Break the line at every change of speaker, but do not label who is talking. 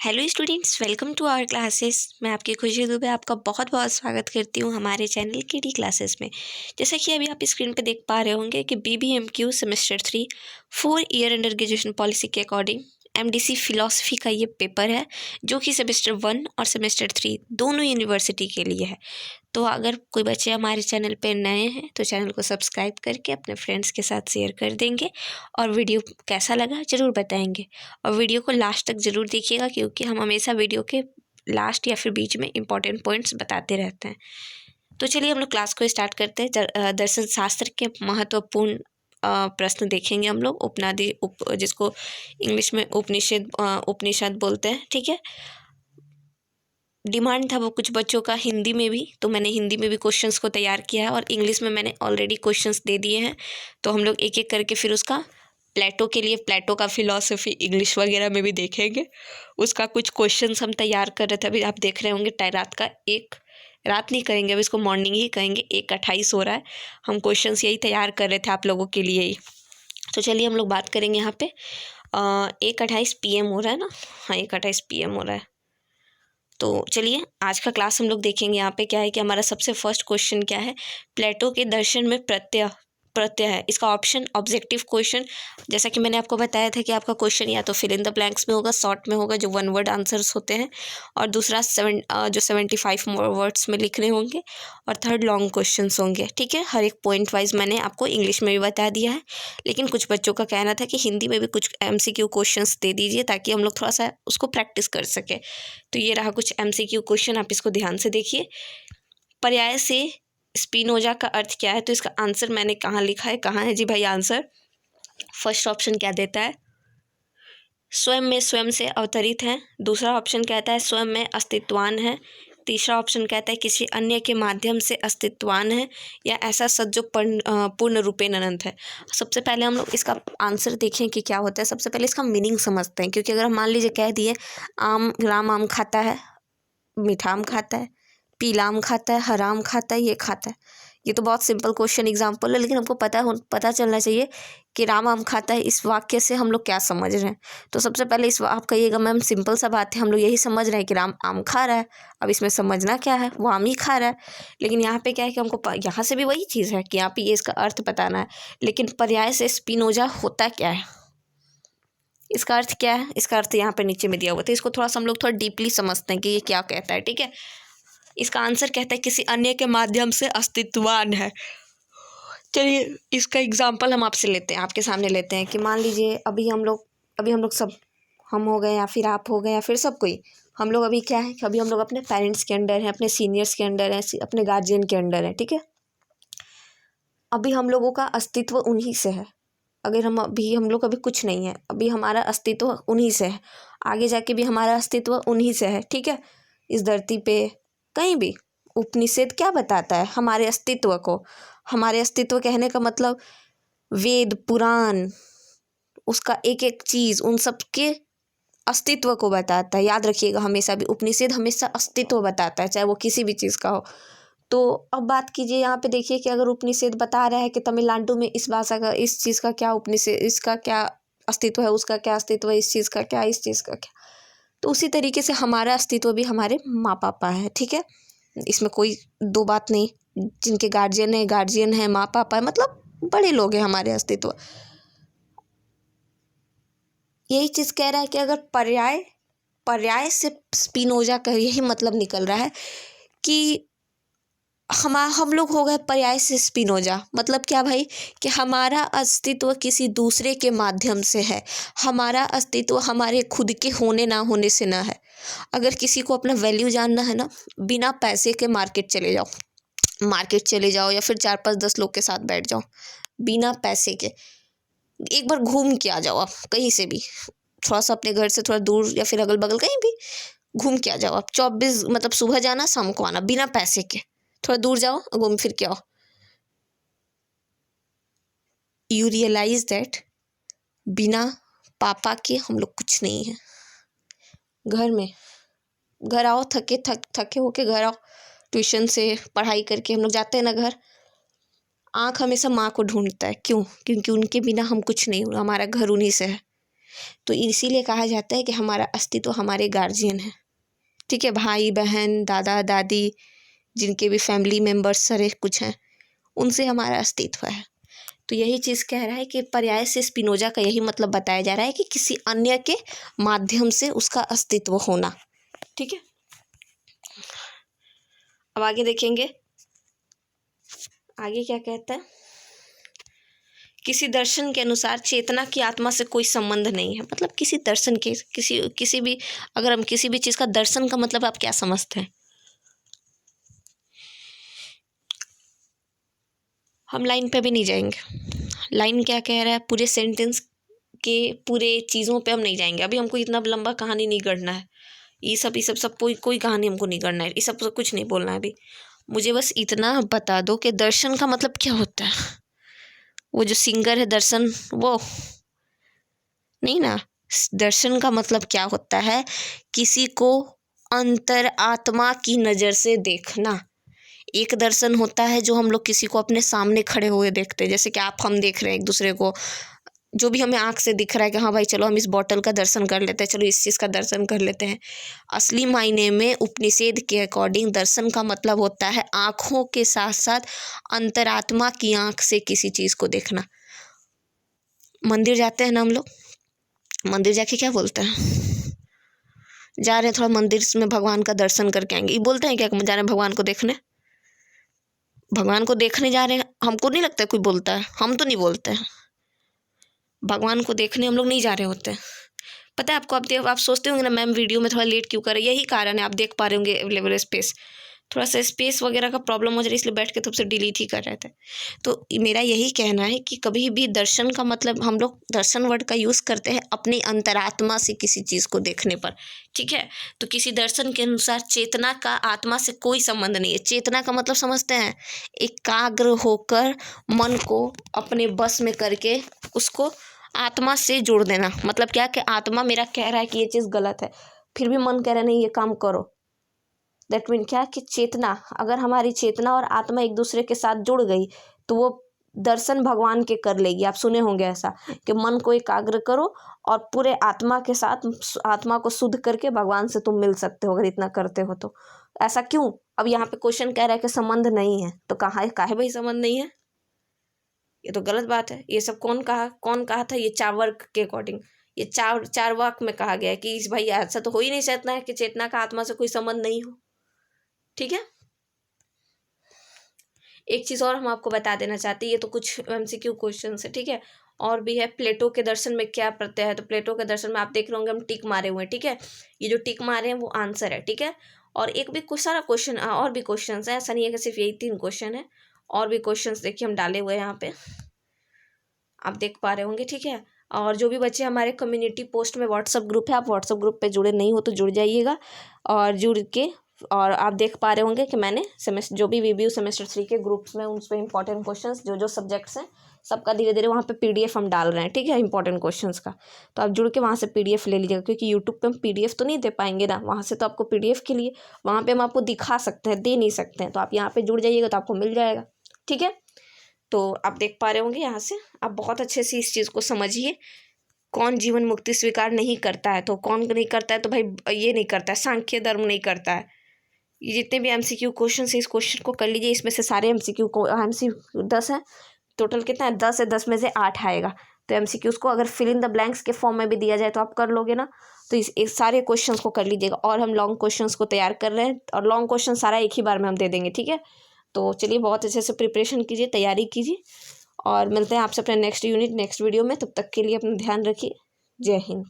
Hello students, welcome to our classes. मैं आपकी खुशी दुबे आपका बहुत बहुत स्वागत करती हूँ हमारे चैनल के डी क्लासेस में। जैसा कि अभी आप स्क्रीन पे देख पा रहे होंगे कि BBMQ semester 3 4 year under graduation policy के अकॉर्डिंग MDC फिलॉसफी का ये पेपर है, जो कि सेमेस्टर 1 और सेमेस्टर 3 दोनों यूनिवर्सिटी के लिए है। तो अगर कोई बच्चे हमारे चैनल पे नए हैं तो चैनल को सब्सक्राइब करके अपने फ्रेंड्स के साथ शेयर कर देंगे और वीडियो कैसा लगा ज़रूर बताएंगे। और वीडियो को लास्ट तक ज़रूर देखिएगा, क्योंकि हम हमेशा वीडियो के लास्ट या फिर बीच में इंपॉर्टेंट पॉइंट्स बताते रहते हैं। तो चलिए हम लोग क्लास को स्टार्ट करते हैं। दर्शन शास्त्र के महत्वपूर्ण प्रश्न देखेंगे हम लोग। जिसको इंग्लिश में उपनिषद बोलते हैं, ठीक है। डिमांड था वो कुछ बच्चों का हिंदी में भी, तो मैंने हिंदी में भी क्वेश्चंस को तैयार किया है और इंग्लिश में मैंने ऑलरेडी क्वेश्चंस दे दिए हैं। तो हम लोग एक एक करके फिर उसका प्लेटो का फिलॉसफी इंग्लिश वगैरह में भी देखेंगे। उसका कुछ क्वेश्चंस हम तैयार कर रहे थे। अभी आप देख रहे होंगे रात नहीं करेंगे, अभी इसको मॉर्निंग ही कहेंगे। 1:28 हो रहा है। हम क्वेश्चंस यही तैयार कर रहे थे आप लोगों के लिए ही। तो चलिए हम लोग बात करेंगे यहाँ पे। 1:28 PM हो रहा है ना। हाँ, 1:28 PM हो रहा है। तो चलिए आज का क्लास हम लोग देखेंगे। यहाँ पे क्या है कि हमारा सबसे फर्स्ट क्वेश्चन क्या है, प्लेटो के दर्शन में प्रत्यय है। इसका ऑप्शन ऑब्जेक्टिव क्वेश्चन, जैसा कि मैंने आपको बताया था कि आपका क्वेश्चन या तो फिल इन द ब्लैंक्स में होगा, शॉर्ट में होगा जो 1 वर्ड आंसर्स होते हैं, और दूसरा 75 वर्ड्स में लिखने होंगे, और थर्ड लॉन्ग क्वेश्चंस होंगे, ठीक है। हर एक पॉइंट वाइज मैंने आपको इंग्लिश में भी बता दिया है, लेकिन कुछ बच्चों का कहना था कि हिंदी में भी कुछ MCQ क्वेश्चंस दे दीजिए ताकि हम लोग थोड़ा सा उसको प्रैक्टिस कर सके। तो ये रहा कुछ MCQ क्वेश्चन, आप इसको ध्यान से देखिए। पर्याय से स्पिनोजा का अर्थ क्या है, तो इसका आंसर मैंने कहाँ लिखा है, कहाँ है जी भाई आंसर। फर्स्ट ऑप्शन क्या देता है, स्वयं में स्वयं से अवतरित है। दूसरा ऑप्शन कहता है स्वयं में अस्तित्वान है। तीसरा ऑप्शन कहता है किसी अन्य के माध्यम से अस्तित्वान है, या ऐसा सच जो पूर्ण रूपेण अनंत है। सबसे पहले हम लोग इसका आंसर देखें कि क्या होता है। सबसे पहले इसका मीनिंग समझते हैं, क्योंकि अगर हम मान लीजिए कह दिए राम आम खाता है, मीठा आम खाता है, पीला आम खाता है, हरा आम खाता है, ये खाता है। ये तो बहुत सिंपल क्वेश्चन एग्जाम्पल है, लेकिन हमको पता चलना चाहिए कि राम आम खाता है, इस वाक्य से हम लोग क्या समझ रहे हैं। तो सबसे पहले आप कहिएगा मैम सिंपल सा बात है, हम लोग यही समझ रहे हैं कि राम आम खा रहा है। अब इसमें समझना क्या है, वो आम ही खा रहा है। लेकिन यहाँ पे क्या है कि हमको यहाँ से भी वही चीज़ है कि यहाँ पे ये इसका अर्थ बताना है, लेकिन पर्याय से स्पिनोजा होता क्या है, इसका अर्थ क्या है। इसका अर्थ यहाँ पे नीचे में दिया हुआ था, इसको थोड़ा सा हम लोग थोड़ा डीपली समझते हैं कि ये क्या कहता है, ठीक है। इसका आंसर कहता है किसी अन्य के माध्यम से अस्तित्वान है। चलिए इसका एग्जाम्पल हम आपसे लेते हैं, आपके सामने लेते हैं कि मान लीजिए अभी हम लोग सब, हम हो गए या फिर आप हो गए या फिर सब कोई, हम लोग अभी क्या है कि अभी हम लोग अपने पेरेंट्स के अंडर हैं, अपने सीनियर्स के अंडर हैं, अपने गार्जियन के अंडर हैं, ठीक है। अभी हम लोगों का अस्तित्व उन्हीं से है। अगर हम लोग अभी कुछ नहीं है, अभी हमारा अस्तित्व उन्हीं से है। आगे जाके भी हमारा अस्तित्व उन्हीं से है, ठीक है। इस धरती पे कहीं भी उपनिषद क्या बताता है, हमारे अस्तित्व को। हमारे अस्तित्व कहने का मतलब वेद पुराण, उसका एक एक चीज़ उन सब के अस्तित्व को बताता है। याद रखिएगा हमेशा भी, उपनिषद हमेशा अस्तित्व बताता है, चाहे वो किसी भी चीज़ का हो। तो अब बात कीजिए यहाँ पे, देखिए कि अगर उपनिषद बता रहा है कि तमिलनाडु में इस भाषा का, इस चीज़ का क्या उपनिषद, इसका क्या अस्तित्व है, उसका क्या अस्तित्व है, इस चीज़ का क्या, इस चीज़ का क्या। तो उसी तरीके से हमारा अस्तित्व भी हमारे माँ पापा है, ठीक है। इसमें कोई दो बात नहीं। जिनके गार्जियन है, माँ पापा है, मतलब बड़े लोग हैं हमारे अस्तित्व। यही चीज़ कह रहा है कि अगर पर्याय से स्पिनोजा का यही मतलब निकल रहा है कि हम लोग हो गए पर्याय से स्पिनोजा। मतलब क्या भाई, कि हमारा अस्तित्व किसी दूसरे के माध्यम से है। हमारा अस्तित्व हमारे खुद के होने ना होने से ना है। अगर किसी को अपना वैल्यू जानना है ना, बिना पैसे के मार्केट चले जाओ या फिर 4-5-10 लोग के साथ बैठ जाओ, बिना पैसे के एक बार घूम के आ जाओ। आप कहीं से भी थोड़ा सा अपने घर से थोड़ा दूर या फिर अगल बगल कहीं भी घूम के आ जाओ आप। 24 मतलब सुबह जाना शाम को आना, बिना पैसे के। थोड़ा दूर जाओ, घूम फिर के आओ। यू रियलाइज दैट बिना पापा के हम लोग कुछ नहीं है। घर आओ, थके होके घर आओ, ट्यूशन से पढ़ाई करके हम लोग जाते हैं ना घर। आँख हमेशा माँ को ढूंढता है, क्यों? क्योंकि उनके बिना हम कुछ नहीं, हमारा घर उन्हीं से है। तो इसीलिए कहा जाता है कि हमारा अस्तित्व हमारे गार्जियन है, ठीक है। भाई बहन, दादा दादी, जिनके भी फैमिली मेम्बर्स सारे कुछ हैं, उनसे हमारा अस्तित्व है। तो यही चीज़ कह रहा है कि पर्याय से स्पिनोजा का यही मतलब बताया जा रहा है कि किसी अन्य के माध्यम से उसका अस्तित्व होना, ठीक है। अब आगे देखेंगे, आगे क्या कहता है। किसी दर्शन के अनुसार चेतना की आत्मा से कोई संबंध नहीं है। मतलब किसी दर्शन के, किसी भी, अगर हम किसी भी चीज़ का दर्शन का मतलब आप क्या समझते हैं? हम लाइन पे भी नहीं जाएंगे। लाइन क्या कह रहा है, पूरे सेंटेंस के पूरे चीज़ों पे हम नहीं जाएंगे। अभी हमको इतना लंबा कहानी नहीं गढ़ना है, ये सब कोई कहानी हमको नहीं करना है, ये सब कुछ नहीं बोलना है अभी। मुझे बस इतना बता दो कि दर्शन का मतलब क्या होता है। वो जो सिंगर है दर्शन, वो नहीं ना। दर्शन का मतलब क्या होता है, किसी को अंतर आत्मा की नज़र से देखना। एक दर्शन होता है जो हम लोग किसी को अपने सामने खड़े हुए देखते हैं, जैसे कि आप हम देख रहे हैं एक दूसरे को, जो भी हमें आँख से दिख रहा है कि हाँ भाई चलो हम इस बॉटल का दर्शन कर लेते हैं, चलो इस चीज़ का दर्शन कर लेते हैं। असली मायने में उपनिषद के अकॉर्डिंग दर्शन का मतलब होता है आँखों के साथ साथ अंतरात्मा की आँख से किसी चीज़ को देखना। मंदिर जाते हैं ना हम लोग, मंदिर जाके क्या बोलते हैं, जा रहे हैं थोड़ा मंदिर में भगवान का दर्शन करके आएंगे, ये बोलते हैं क्या कि जा रहे हैं भगवान को देखने? भगवान को देखने जा रहे हैं, हमको नहीं लगता कोई बोलता है, हम तो नहीं बोलते हैं। भगवान को देखने हम लोग नहीं जा रहे होते हैं। पता है आपको, आप सोचते होंगे ना मैम वीडियो में थोड़ा लेट क्यों कर रहे हैं, यही कारण है। आप देख पा रहे होंगे अवेलेबल स्पेस, थोड़ा सा स्पेस वगैरह का प्रॉब्लम हो जा रहा है, इसलिए बैठ के तब से डिलीट ही कर रहे थे। तो मेरा यही कहना है कि कभी भी दर्शन का मतलब, हम लोग दर्शन वर्ड का यूज़ करते हैं अपनी अंतरात्मा से किसी चीज़ को देखने पर, ठीक है। तो किसी दर्शन के अनुसार चेतना का आत्मा से कोई संबंध नहीं है। चेतना का मतलब समझते हैं, एकाग्र होकर मन को अपने बस में करके उसको आत्मा से जोड़ देना। मतलब क्या कि आत्मा मेरा कह रहा है कि ये चीज़ गलत है, फिर भी मन कह रहा है नहीं ये काम करो। दैट मीन क्या कि चेतना, अगर हमारी चेतना और आत्मा एक दूसरे के साथ जुड़ गई तो वो दर्शन भगवान के कर लेगी। आप सुने होंगे ऐसा कि मन को एकाग्र करो और पूरे आत्मा के साथ आत्मा को शुद्ध करके भगवान से तुम मिल सकते हो, अगर इतना करते हो तो। ऐसा क्यों? अब यहाँ पे क्वेश्चन कह रहा है कि संबंध नहीं है, तो कहाँ है, काहे भाई संबंध नहीं है? ये तो गलत बात है। ये सब कौन कहा था? ये चार्वाक के अकॉर्डिंग, ये चार्वाक में कहा गया है कि भाई ऐसा तो हो ही नहीं सकता है कि चेतना का आत्मा से कोई संबंध नहीं हो, ठीक है। एक चीज़ और हम आपको बता देना चाहते हैं, ये तो कुछ MCQ क्वेश्चन है, ठीक है। और भी है, प्लेटो के दर्शन में क्या प्रत्यय है। तो प्लेटो के दर्शन में आप देख रहे होंगे हम टिक मारे हुए हैं, ठीक है। ये जो टिक मारे हैं वो आंसर है, ठीक है। और एक भी कुछ सारा क्वेश्चन और भी क्वेश्चन है, ऐसा नहीं है कि सिर्फ यही 3 क्वेश्चन है, और भी क्वेश्चन देखिए हम डाले हुए हैं यहाँ पे, आप देख पा रहे होंगे, ठीक है। और जो भी बच्चे हमारे कम्युनिटी पोस्ट में व्हाट्सअप ग्रुप है, आप व्हाट्सअप ग्रुप पे जुड़े नहीं हो तो जुड़ जाइएगा, और जुड़ के, और आप देख पा रहे होंगे कि मैंने सेमेस्टर जो भी रिव्यू सेमेस्टर 3 के ग्रुप्स में, उस पर इंपॉर्टेंट क्वेश्चंस जो सब्जेक्ट्स हैं सबका धीरे धीरे वहाँ पे PDF हम डाल रहे हैं, ठीक है, इंपॉर्टेंट क्वेश्चंस का। तो आप जुड़ के वहाँ से PDF ले लीजिएगा, क्योंकि यूट्यूब पे हम PDF तो नहीं दे पाएंगे ना, वहाँ से तो आपको PDF के लिए वहाँ पे हम आपको दिखा सकते हैं, दे नहीं सकते हैं। तो आप यहाँ पे जुड़ जाइएगा तो आपको मिल जाएगा, ठीक है। तो आप देख पा रहे होंगे यहाँ से, आप बहुत अच्छे से इस चीज़ को समझिए। कौन जीवन मुक्ति स्वीकार नहीं करता है, तो कौन नहीं करता है, तो भाई ये नहीं करता है, सांख्य धर्म नहीं करता है। ये जितने भी MCQ क्वेश्चन है, इस क्वेश्चन को कर लीजिए। इसमें से सारे MCQ 10 है टोटल, कितना है 10 है, 10 में से 8 आएगा। तो MCQs को अगर फिल इन द ब्लैंक्स के फॉर्म में भी दिया जाए तो आप कर लोगे ना। तो इस सारे क्वेश्चंस को कर लीजिएगा। और हम लॉन्ग क्वेश्चंस को तैयार कर रहे हैं, और लॉन्ग क्वेश्चन सारा एक ही बार में हम दे देंगे, ठीक है। तो चलिए बहुत अच्छे से प्रिपरेशन कीजिए, तैयारी कीजिए, और मिलते हैं आपसे अपने नेक्स्ट यूनिट नेक्स्ट वीडियो में। तब तक के लिए अपना ध्यान रखिए। जय हिंद।